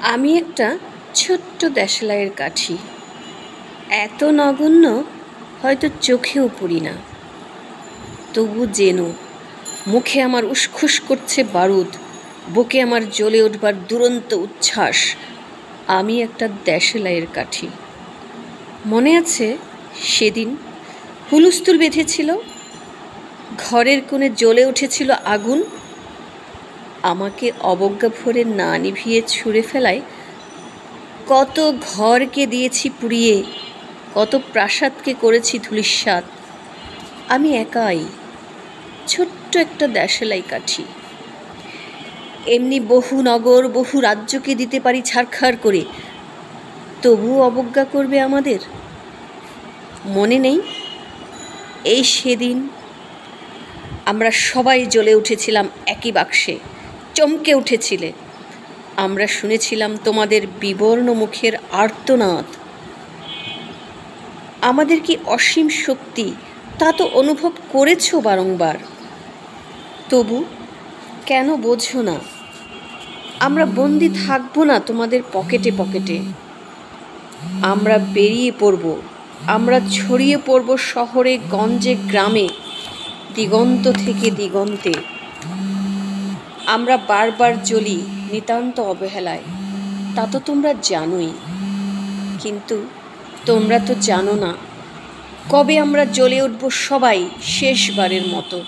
আমি একটা ছোট্ট দেশলাইয়ের কাঠি, এত নগণ্য হয়তো চোখেও পড়ি না। তবু যেন মুখে আমার উসখুস করছে বারুদ, বুকে আমার জ্বলে উঠবার দুরন্ত উচ্ছ্বাস। আমি একটা দেশলাইয়ের কাঠি। মনে আছে সেদিন হুলস্থুল বেঁধেছিল, ঘরের কোণে জ্বলে উঠেছিল আগুন। আমাকে অবজ্ঞা ভরে না নিভিয়ে ছুঁড়ে ফেলায় কত ঘরকে দিয়েছি পুড়িয়ে, কত প্রাসাদকে করেছি ধূলিসাৎ। আমি একাই ছোট্ট একটা দেশলাই কাঠি। এমনি বহু নগর বহু রাজ্যকে দিতে পারি ছারখার করে, তবুও অবজ্ঞা করবে আমাদের। মনে নেই এই সেদিন আমরা সবাই জ্বলে উঠেছিলাম একই বাক্সে, চমকে উঠেছিলে। আমরা শুনেছিলাম তোমাদের বিবর্ণ মুখের আর্তনাদ। আমাদের কি অসীম শক্তি তা তো অনুভব করেছ বারংবার। তবু কেন বোঝো না আমরা বন্দি থাকবো না তোমাদের পকেটে পকেটে। আমরা বেরিয়ে পড়ব, আমরা ছড়িয়ে পড়ব শহরে গঞ্জে গ্রামে, দিগন্ত থেকে দিগন্তে। আমরা বারবার জ্বলি নিতান্ত অবহেলায়, তা তো তোমরা জানোই। কিন্তু তোমরা তো জানো না কবে আমরা জ্বলে উঠব সবাই শেষবারের মতো।